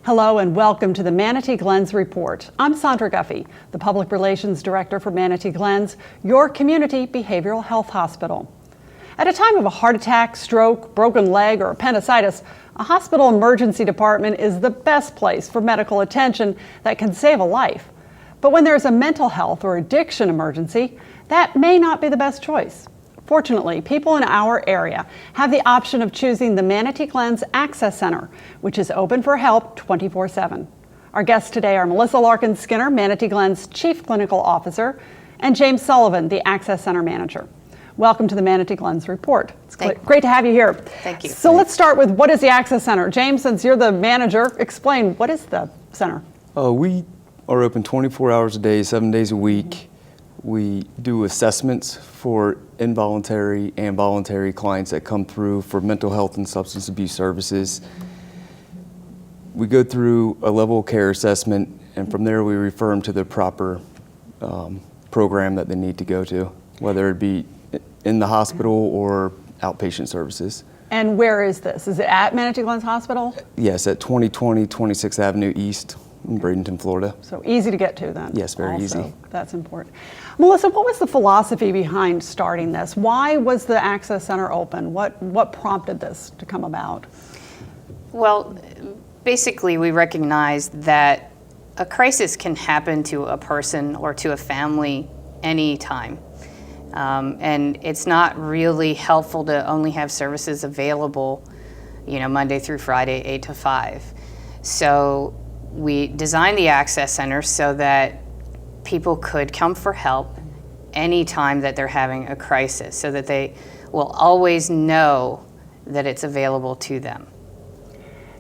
Hello and welcome to the Manatee Glens Report. I'm Sandra Guffey, the Public Relations Director for Manatee Glens, your community behavioral health hospital. At a time of a heart attack, stroke, broken leg, or appendicitis, a hospital emergency department is the best place for medical attention that can save a life. But when there's a mental health or addiction emergency, that may not be the best choice. Fortunately, people in our area have the option of choosing the Manatee Glens Access Center, which is open for help 24/7. Our guests today are Melissa Larkin-Skinner, Manatee Glens Chief Clinical Officer, and James Sullivan, the Access Center Manager. Welcome to the Manatee Glens Report. It's great to have you here. Thank you. So let's start with, what is the Access Center? James, since you're the manager, explain, what is the center? We are open 24 hours a day, 7 days a week. We do assessments for involuntary and voluntary clients that come through for mental health and substance abuse services. We go through a level of care assessment, and from there we refer them to the proper program that they need to go to, whether it be in the hospital or outpatient services. And where is this? Is it at Manatee Glens Hospital? Yes, at 2020 26th Avenue East in Bradenton, Florida. So easy to get to then. Yes, very also. easy. That's important. Melissa, what was the philosophy behind starting this? Why was the Access Center open? What prompted this to come about? Well, basically we recognize that a crisis can happen to a person or to a family anytime. And it's not really helpful to only have services available, Monday through Friday, 8 to 5. So we designed the Access Center so that people could come for help anytime that they're having a crisis, so that they will always know that it's available to them.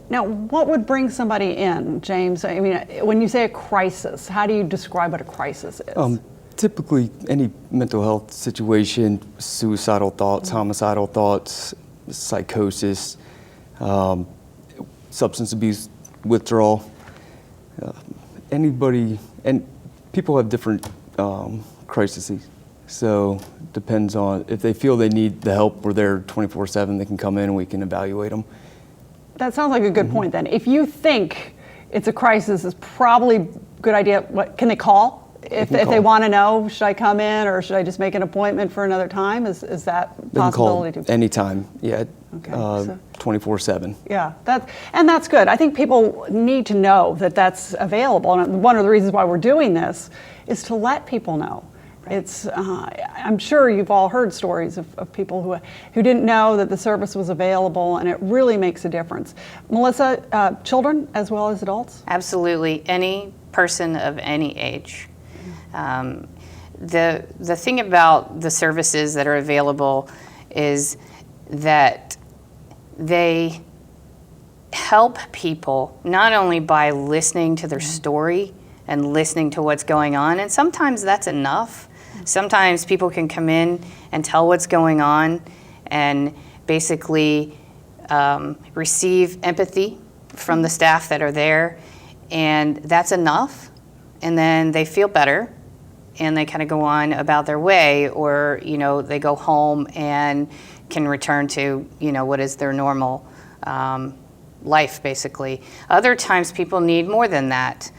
Now, what would bring somebody in, James? I mean, when you say a crisis, how do you describe what a crisis is? Typically, any mental health situation, suicidal thoughts, homicidal thoughts, psychosis, substance abuse withdrawal, anybody, and people have different crises. So depends on if they feel they need the help, we're there 24/7, they can come in and we can evaluate them. That sounds like a good point then. If you think it's a crisis, it's probably a good idea. What can they call? If they want to know, should I come in or should I just make an appointment for another time? Is that They can possibility? call anytime, yeah, Okay, 24/7. Yeah, that's good. I think people need to know that that's available. And one of the reasons why we're doing this is to let people know. It's, I'm sure you've all heard stories of people who didn't know that the service was available, and it really makes a difference. Melissa, children as well as adults? Absolutely, any person of any age. The thing about the services that are available is that they help people not only by listening to their story and listening to what's going on, and sometimes that's enough. Sometimes people can come in and tell what's going on and basically receive empathy from the staff that are there, and that's enough, and then they feel better and they kind of go on about their way, or they go home and can return to what is their normal life, basically. Other times people need more than that.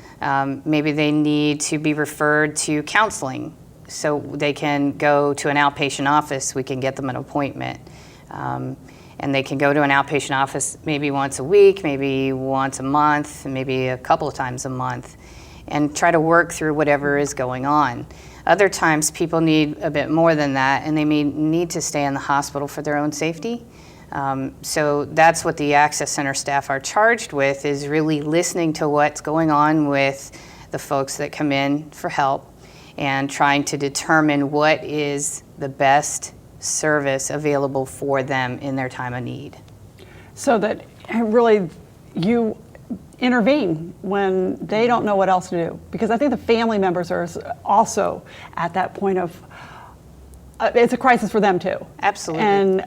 Maybe they need to be referred to counseling, so they can go to an outpatient office. We can get them an appointment. And they can go to an outpatient office maybe once a week, maybe once a month, maybe a couple of times a month, and try to work through whatever is going on. Other times people need a bit more than that, and they may need to stay in the hospital for their own safety. So that's what the Access Center staff are charged with, is really listening to what's going on with the folks that come in for help and trying to determine what is the best service available for them in their time of need. So that really you intervene when they don't know what else to do. Because I think the family members are also at that point of, it's a crisis for them too. Absolutely. And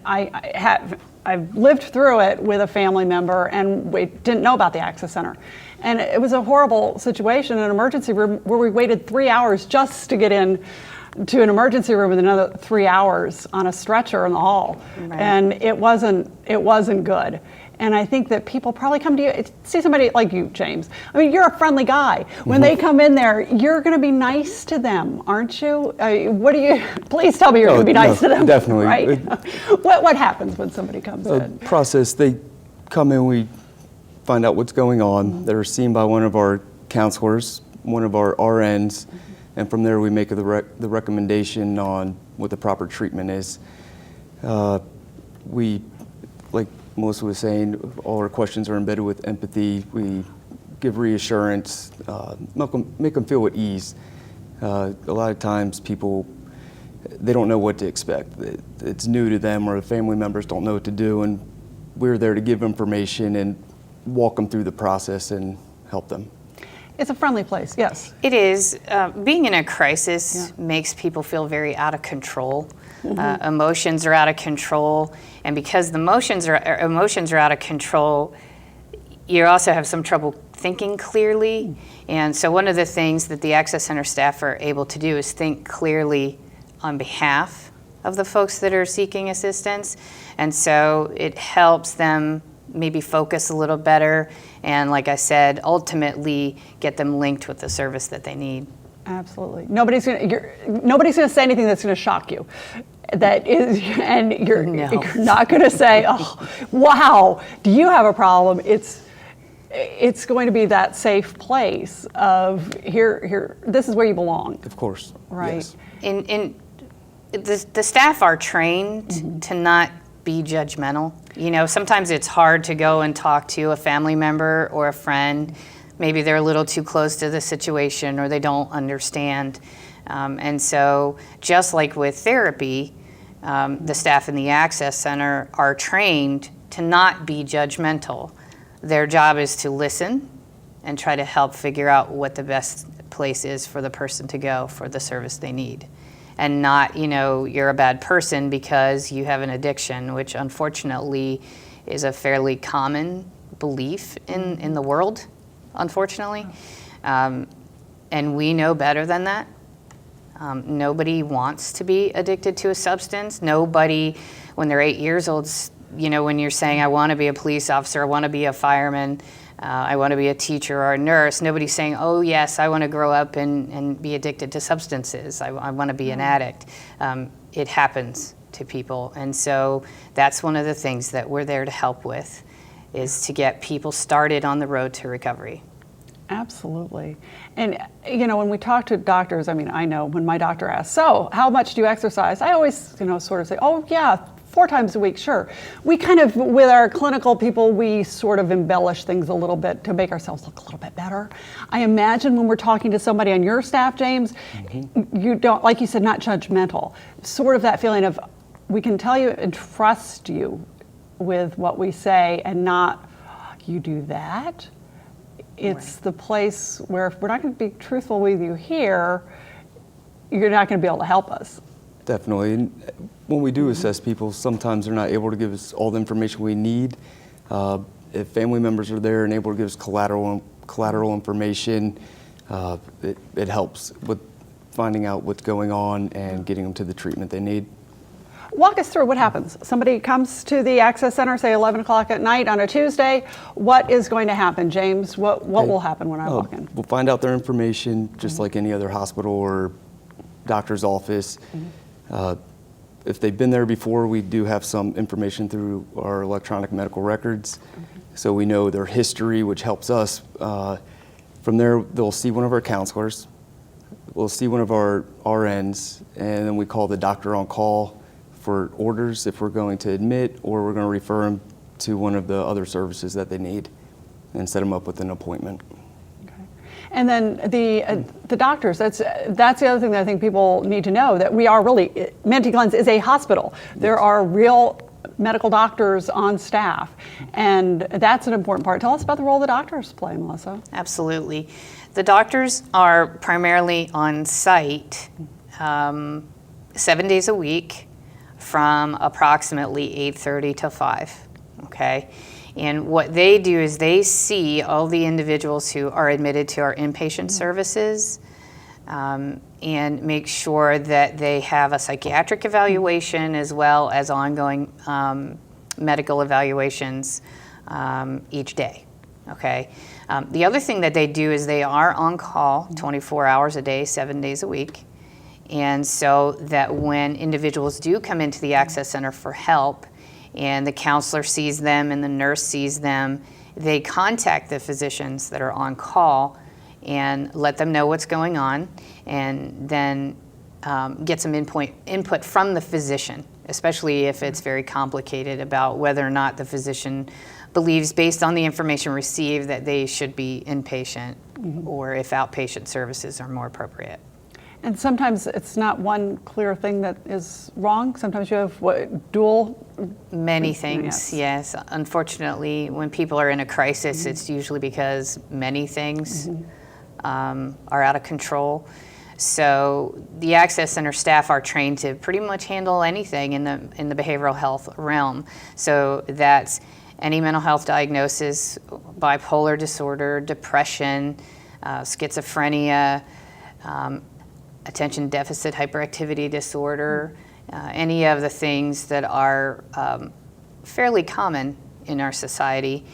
I've lived through it with a family member, and we didn't know about the Access Center. And it was a horrible situation in an emergency room where we waited 3 hours just to get in to an emergency room with another 3 hours on a stretcher in the hall. Right. And it wasn't good. And I think that people probably come to you, see somebody like you, James. I mean, you're a friendly guy. When they come in there, you're going to be nice to them, aren't you? Please tell me you're going to be nice to them. Definitely. Right? What happens when somebody comes in? Process, they come in, we find out what's going on. They're seen by one of our counselors, one of our RNs, and from there we make the recommendation on what the proper treatment is. We, like Melissa was saying, all our questions are embedded with empathy. We give reassurance, make them feel at ease. A lot of times people, they don't know what to expect. It's new to them, or the family members don't know what to do, and we're there to give information and walk them through the process and help them. It's a friendly place, yes. It is. Being in a crisis makes people feel very out of control. Emotions are out of control, and because the emotions are out of control, you also have some trouble thinking clearly. And so one of the things that the Access Center staff are able to do is think clearly on behalf of the folks that are seeking assistance. And so it helps them maybe focus a little better, and like I said, ultimately get them linked with the service that they need. Absolutely. Nobody's going to say anything that's going to shock you. That is, and you're not going to say, "Oh, wow, do you have a problem?" It's going to be that safe place of here. This is where you belong. Of course. Right. Yes. In the staff are trained to not be judgmental. You know, sometimes it's hard to go and talk to a family member or a friend. Maybe they're a little too close to the situation, or they don't understand. And so just like with therapy, the staff in the Access Center are trained to not be judgmental. Their job is to listen and try to help figure out what the best place is for the person to go for the service they need. And not, you're a bad person because you have an addiction, which unfortunately is a fairly common belief in the world, unfortunately. And we know better than that. Nobody wants to be addicted to a substance. Nobody, when they're 8 years old, when you're saying, I want to be a police officer, I want to be a fireman, I want to be a teacher or a nurse, nobody's saying, oh yes, I want to grow up and be addicted to substances. I want to be an addict. It happens to people. And so that's one of the things that we're there to help with, is to get people started on the road to recovery. Absolutely. And, when we talk to doctors, I know when my doctor asks, so how much do you exercise? I always, sort of say, oh yeah, 4 times a week, sure. We kind of, with our clinical people, we sort of embellish things a little bit to make ourselves look a little bit better. I imagine when we're talking to somebody on your staff, James, you don't, like you said, not judgmental. Sort of that feeling of, we can tell you and trust you with what we say, and not, you do that? It's the place where if we're not going to be truthful with you here, you're not going to be able to help us. Definitely. And when we do assess people, sometimes they're not able to give us all the information we need. If family members are there and able to give us collateral information, it helps with finding out what's going on and getting them to the treatment they need. Walk us through what happens. Somebody comes to the Access Center, say 11 o'clock at night on a Tuesday. What is going to happen, James? What will happen when I walk in? We'll find out their information just like any other hospital or doctor's office. If they've been there before, we do have some information through our electronic medical records. So we know their history, which helps us. From there, they'll see one of our counselors. We'll see one of our RNs, and then we call the doctor on call for orders if we're going to admit, or we're going to refer them to one of the other services that they need and set them up with an appointment. Okay. And then the doctors, that's the other thing that I think people need to know, that we are really, Manatee Glens is a hospital. There are real medical doctors on staff, and that's an important part. Tell us about the role the doctors play, Melissa. Absolutely. The doctors are primarily on site 7 days a week from approximately 8:30 to 5, okay? And what they do is they see all the individuals who are admitted to our inpatient services and make sure that they have a psychiatric evaluation as well as ongoing medical evaluations each day, okay? The other thing that they do is they are on call 24 hours a day, 7 days a week. And so that when individuals do come into the Access Center for help and the counselor sees them and the nurse sees them, they contact the physicians that are on call and let them know what's going on, and then get some input from the physician, especially if it's very complicated, about whether or not the physician believes, based on the information received, that they should be inpatient or if outpatient services are more appropriate. And sometimes it's not one clear thing that is wrong. Sometimes you have dual. Many things, yes. Unfortunately, when people are in a crisis, it's usually because many things are out of control. So the Access Center staff are trained to pretty much handle anything in the behavioral health realm. So that's any mental health diagnosis, bipolar disorder, depression, schizophrenia, attention deficit hyperactivity disorder, any of the things that are fairly common in our society.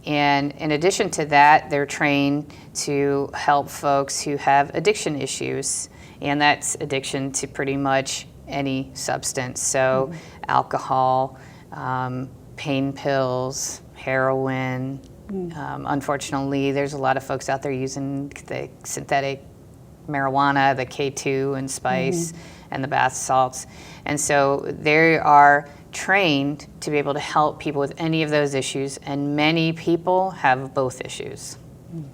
And in addition to that, they're trained to help folks who have addiction issues, and that's addiction to pretty much any substance. So alcohol, pain pills, heroin. Unfortunately, there's a lot of folks out there using the synthetic marijuana, the K2 and spice, and the bath salts. And so they are trained to be able to help people with any of those issues, and many people have both issues,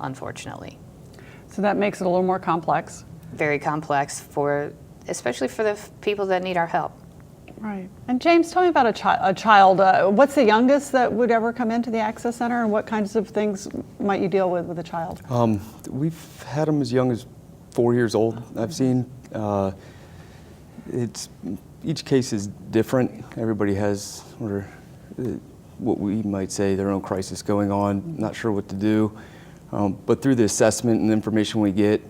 unfortunately. So that makes it a little more complex. Very complex, especially for the people that need our help. Right. And James, tell me about a child. What's the youngest that would ever come into the Access Center, and what kinds of things might you deal with a child? We've had them as young as 4 years old, I've seen. Each case is different. Everybody has what we might say their own crisis going on, not sure what to do. But through the assessment and the information we get,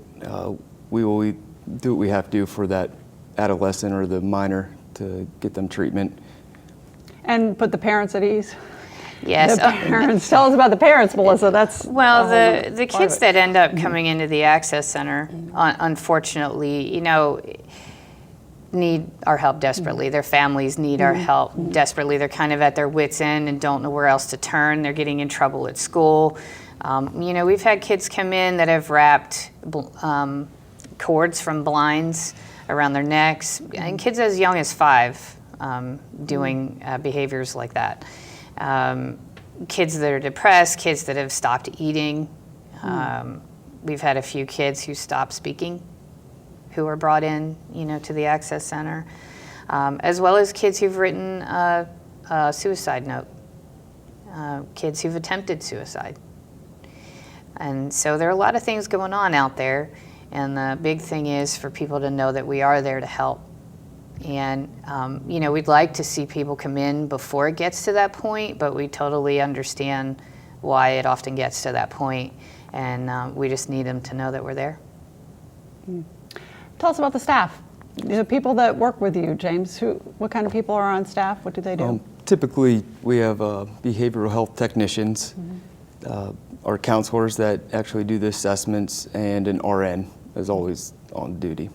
we will do what we have to do for that adolescent or the minor to get them treatment. And put the parents at ease? Yes. The parents. Tell us about the parents, Melissa. That's well, the kids that end up coming into the Access Center, unfortunately, need our help desperately. Their families need our help desperately. They're kind of at their wits' end and don't know where else to turn. They're getting in trouble at school. We've had kids come in that have wrapped cords from blinds around their necks, and kids as young as 5 doing behaviors like that. Kids that are depressed, kids that have stopped eating. We've had a few kids who stopped speaking, who are brought in, to the Access Center, as well as kids who've written a suicide note, kids who've attempted suicide. And so there are a lot of things going on out there, and the big thing is for people to know that we are there to help. And, we'd like to see people come in before it gets to that point, but we totally understand why it often gets to that point, and we just need them to know that we're there. Tell us about the staff, the people that work with you, James. What kind of people are on staff? What do they do? Typically, we have behavioral health technicians, our counselors that actually do the assessments, and an RN is always on duty.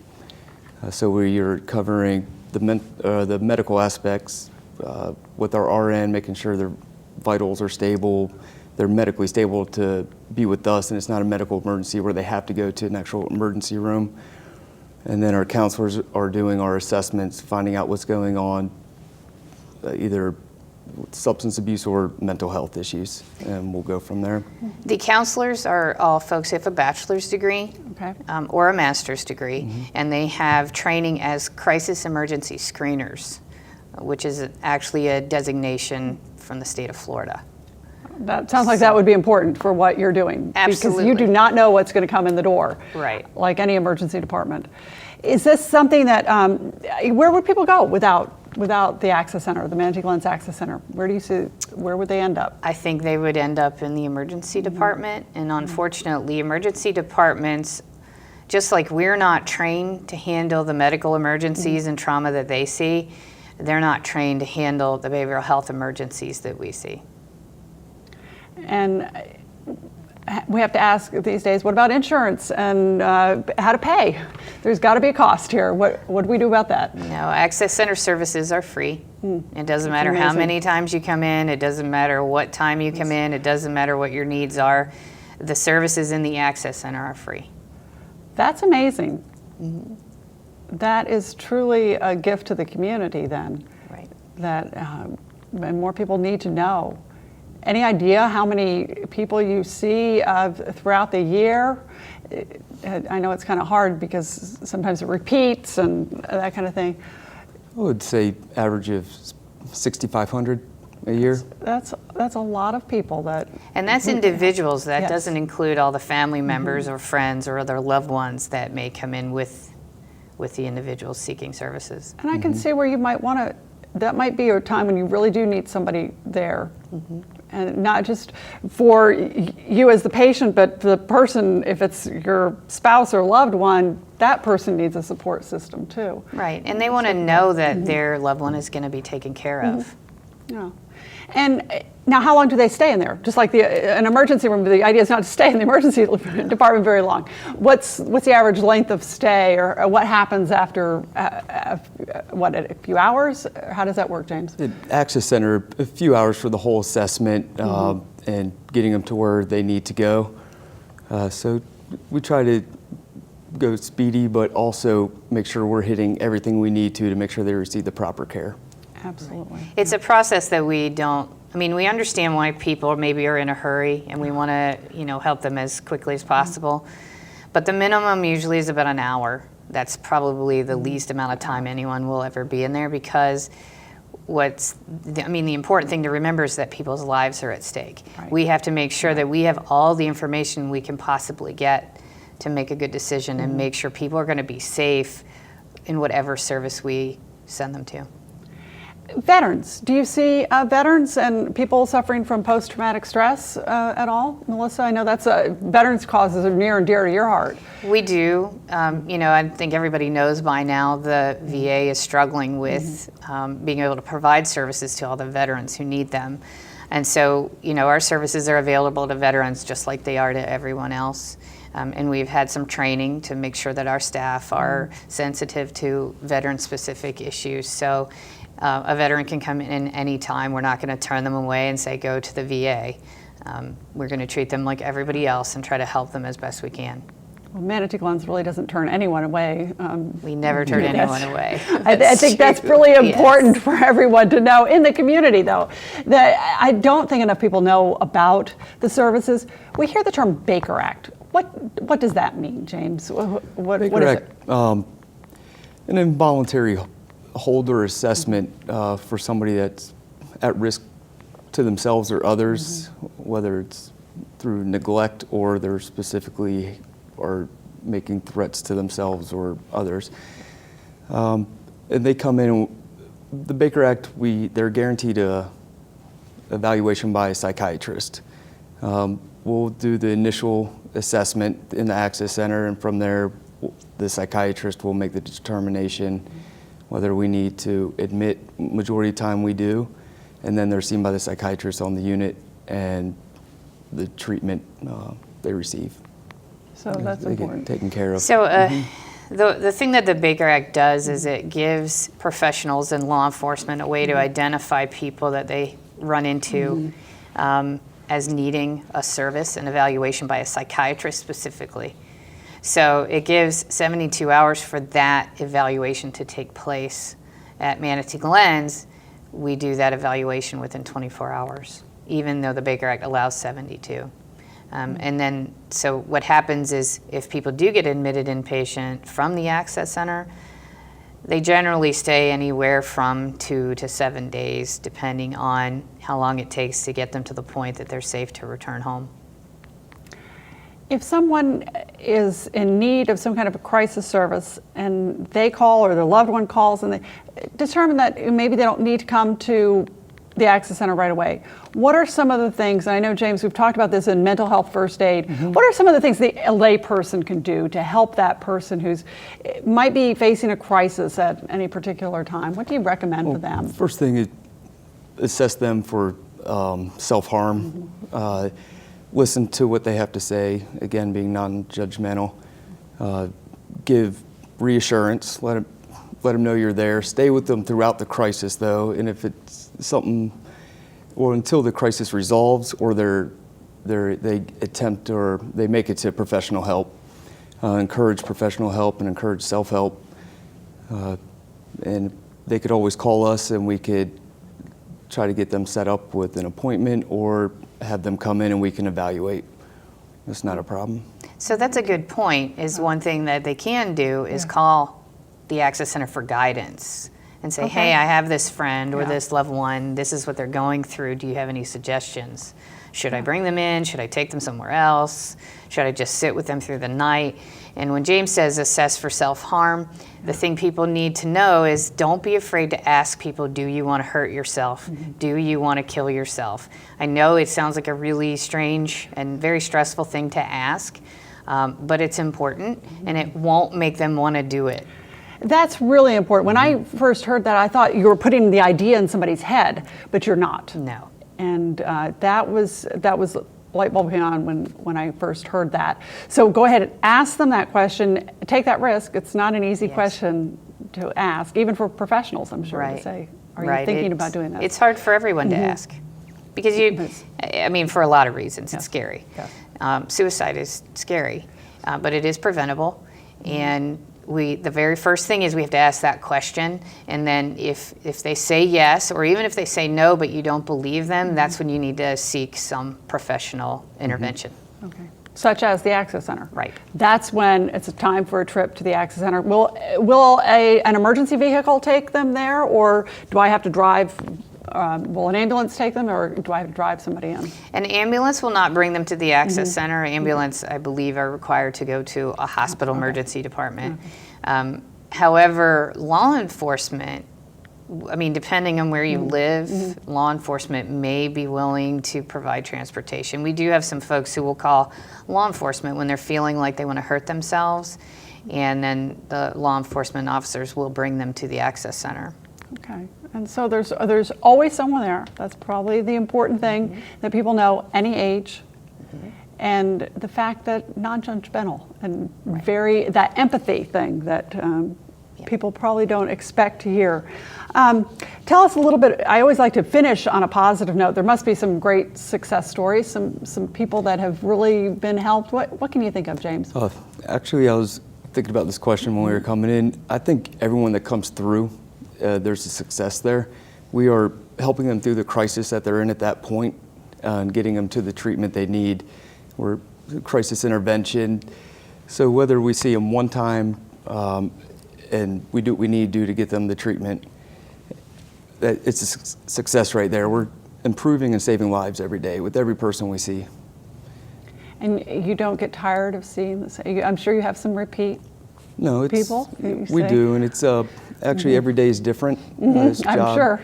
So we are covering the medical aspects with our RN, making sure their vitals are stable, they're medically stable to be with us, and it's not a medical emergency where they have to go to an actual emergency room. And then our counselors are doing our assessments, finding out what's going on, either substance abuse or mental health issues, and we'll go from there. The counselors are all folks who have a bachelor's degree Okay. or a master's degree, and they have training as crisis emergency screeners, which is actually a designation from the state of Florida. That sounds like that would be important for what you're doing. Because you Absolutely. do not know what's going to come in the door. Right. Like any emergency department. Is this something that, where would people go without the Access Center, the Manatee Glens Access Center? Where would they end up? I think they would end up in the emergency department, and unfortunately, emergency departments, just like we're not trained to handle the medical emergencies and trauma that they see, they're not trained to handle the behavioral health emergencies that we see. And we have to ask these days, what about insurance and how to pay? There's got to be a cost here. What do we do about that? No, Access Center services are free. It doesn't matter how amazing. many times you come in. It doesn't matter what time you come in. It doesn't matter what your needs are. The services in the Access Center are free. That's amazing. That is truly a gift to the community then. Right. That and more people need to know. Any idea how many people you see throughout the year? I know it's kind of hard because sometimes it repeats and that kind of thing. I would say average of 6,500 a year. That's a lot of people that. And that's individuals. That Yes. doesn't include all the family members or friends or other loved ones that may come in with the individuals seeking services. And I can see where you might want to. That might be a time when you really do need somebody there. And not just for you as the patient, but the person, if it's your spouse or loved one, that person needs a support system too. Right. And they want to know that their loved one is going to be taken care of. Yeah. And now, how long do they stay in there? Just like an emergency room, the idea is not to stay in the emergency department very long. What's the average length of stay, or what happens after a few hours? How does that work, James? At Access Center, a few hours for the whole assessment and getting them to where they need to go. So we try to go speedy, but also make sure we're hitting everything we need to make sure they receive the proper care. Absolutely. It's a process that we don't, I mean, we understand why people maybe are in a hurry and we want to, help them as quickly as possible. But the minimum usually is about an hour. That's probably the least amount of time anyone will ever be in there, because the important thing to remember is that people's lives are at stake. Right. We have to make sure that we have all the information we can possibly get to make a good decision and make sure people are going to be safe in whatever service we send them to. Veterans, do you see veterans and people suffering from post-traumatic stress at all? Melissa, I know that's veterans causes are near and dear to your heart. We do. I think everybody knows by now the VA is struggling with being able to provide services to all the veterans who need them. And so, our services are available to veterans just like they are to everyone else. And we've had some training to make sure that our staff are sensitive to veteran-specific issues. So a veteran can come in any time. We're not going to turn them away and say, go to the VA. We're going to treat them like everybody else and try to help them as best we can. Well, Manatee Glens really doesn't turn anyone away. We never turn anyone away. I think that's really important for everyone to know in the community, though. That I don't think enough people know about the services. We hear the term Baker Act. What does that mean, James? What is it? An involuntary hold or assessment for somebody that's at risk to themselves or others, whether it's through neglect or they're specifically or making threats to themselves or others. And they come in, the Baker Act, they're guaranteed a evaluation by a psychiatrist. We'll do the initial assessment in the Access Center, and from there, the psychiatrist will make the determination whether we need to admit. Majority of the time we do, and then they're seen by the psychiatrist on the unit and the treatment they receive. So that's they important. get taken care of. So the thing that the Baker Act does is it gives professionals in law enforcement a way to identify people that they run into as needing a service and evaluation by a psychiatrist specifically. So it gives 72 hours for that evaluation to take place at Manatee Glens, we do that evaluation within 24 hours, even though the Baker Act allows 72. And then, so what happens is if people do get admitted inpatient from the Access Center, they generally stay anywhere from 2 to 7 days, depending on how long it takes to get them to the point that they're safe to return home. If someone is in need of some kind of a crisis service and they call or their loved one calls and they determine that maybe they don't need to come to the Access Center right away, what are some of the things, and I know, James, we've talked about this in mental health first aid, what are some of the things the lay person can do to help that person who's might be facing a crisis at any particular time? What do you recommend for them? First thing is assess them for self-harm. Listen to what they have to say, again, being non-judgmental. Give reassurance, let them know you're there. Stay with them throughout the crisis, though, and if it's something, or until the crisis resolves, or they attempt or they make it to professional help. Encourage professional help and encourage self-help. And they could always call us and we could try to get them set up with an appointment or have them come in and we can evaluate. That's not a problem. So that's a good point, is one thing that they can do is call the Access Center for guidance and say, hey, I have this friend or this loved one, this is what they're going through, do you have any suggestions? Should I bring them in? Should I take them somewhere else? Should I just sit with them through the night? And when James says assess for self-harm, the thing people need to know is don't be afraid to ask people, do you want to hurt yourself? Do you want to kill yourself? I know it sounds like a really strange and very stressful thing to ask, but it's important and it won't make them want to do it. That's really important. When I first heard that, I thought you were putting the idea in somebody's head, but you're not. No. And that was light bulb came on when I first heard that. So go ahead and ask them that question. Take that risk. It's not an easy question to ask, even for professionals, I'm sure, to say, are you thinking about doing that? It's hard for everyone to ask because for a lot of reasons, it's scary. Suicide is scary, but it is preventable. And the very first thing is we have to ask that question, and then if they say yes, or even if they say no but you don't believe them, that's when you need to seek some professional intervention. Okay. Such as the Access Center. Right. That's when it's a time for a trip to the Access Center. Will an emergency vehicle take them there, or do I have to drive? Will an ambulance take them, or do I have to drive somebody in? An ambulance will not bring them to the Access Center. Ambulance, I believe, are required to go to a hospital emergency department. However, law enforcement, depending on where you live, law enforcement may be willing to provide transportation. We do have some folks who will call law enforcement when they're feeling like they want to hurt themselves, and then the law enforcement officers will bring them to the Access Center. Okay, and so there's always someone there. That's probably the important thing, that people know, any age, and the fact that non-judgmental and that empathy thing that people probably don't expect to hear. Tell us a little bit. I always like to finish on a positive note. There must be some great success stories, some people that have really been helped. What can you think of, James? Actually, I was thinking about this question when we were coming in. I think everyone that comes through, there's a success there. We are helping them through the crisis that they're in at that point and getting them to the treatment they need. We're crisis intervention. So whether we see them one time and we do what we need to do to get them the treatment, it's a success right there. We're improving and saving lives every day with every person we see. And you don't get tired of seeing this? I'm sure you have some repeat people? We do, and it's actually every day is different. This job, I'm sure.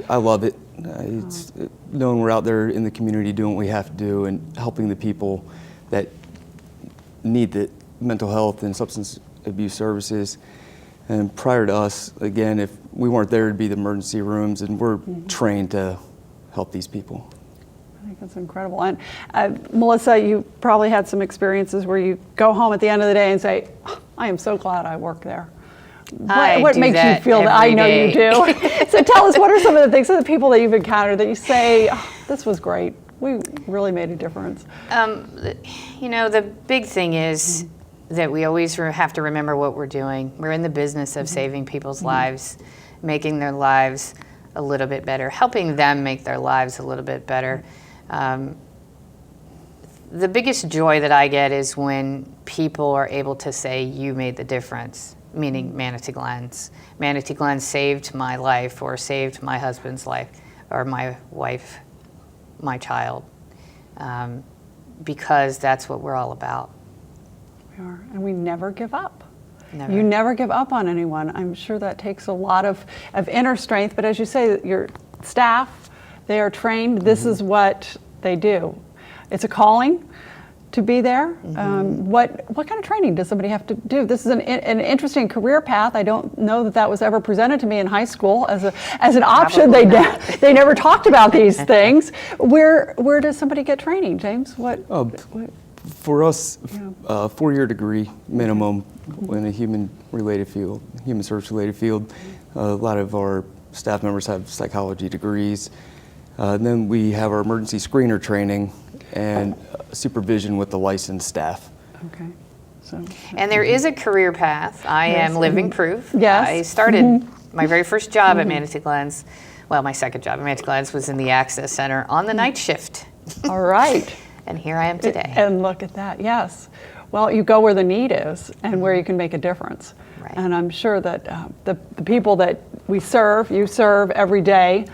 I love it. It's knowing we're out there in the community doing what we have to do and helping the people that need the mental health and substance abuse services. And prior to us, again, if we weren't there, it'd be the emergency rooms, and we're trained to help these people. I think that's incredible. And Melissa, you probably had some experiences where you go home at the end of the day and say, oh, I am so glad I work there. What makes you feel that? I know you do. So tell us, what are some of the things, some of the people that you've encountered that you say, oh, this was great. We really made a difference. The big thing is that we always have to remember what we're doing. We're in the business of saving people's lives, making their lives a little bit better, helping them make their lives a little bit better. The biggest joy that I get is when people are able to say, you made the difference, meaning Manatee Glens. Manatee Glens saved my life, or saved my husband's life, or my wife, my child, because that's what we're all about. We are, and we never give up. Never. You never give up on anyone. I'm sure that takes a lot of inner strength, but as you say, your staff, they are trained. This is what they do. It's a calling to be there. What kind of training does somebody have to do? This is an interesting career path. I don't know that was ever presented to me in high school as an option. They never talked about these things. Where does somebody get training, James? What? For us, Yeah. 4-year degree minimum in a human service-related field. A lot of our staff members have psychology degrees. Then we have our emergency screener training and supervision with the licensed staff. Okay. So. And there is a career path. I am living proof. Yes. I started my very first job at Manatee Glens. Well, my second job at Manatee Glens was in the Access Center on the night shift. All right. And here I am today. And look at that, yes. Well, you go where the need is and where you can make a difference. Right. And I'm sure that the people that you serve every day,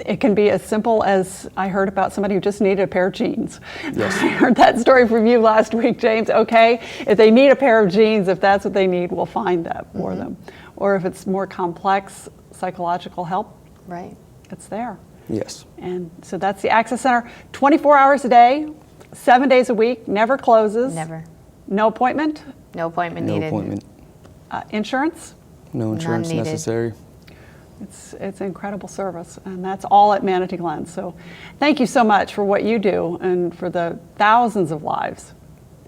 it can be as simple as I heard about somebody who just needed a pair of jeans. Yes. I heard that story from you last week, James. Okay, if they need a pair of jeans, if that's what they need, we'll find that for them. Or if it's more complex psychological help, Right. it's there. Yes. And so that's the Access Center, 24 hours a day, 7 days a week, never closes. Never. No appointment, No appointment No needed. appointment. Insurance. No insurance needed. necessary. It's incredible service, and that's all at Manatee Glens. So thank you so much for what you do and for the thousands of lives,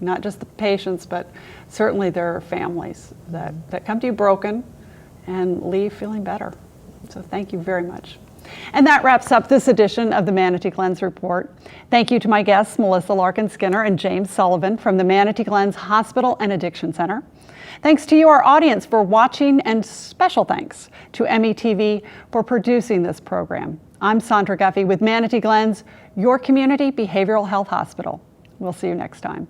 not just the patients, but certainly their families that come to you broken and leave feeling better. So thank you very much. And that wraps up this edition of the Manatee Glens Report. Thank you to my guests, Melissa Larkin-Skinner and James Sullivan from the Manatee Glens Hospital and Addiction Center. Thanks to you, our audience, for watching, and special thanks to METV for producing this program. I'm Sandra Guffey with Manatee Glens, your community behavioral health hospital. We'll see you next time.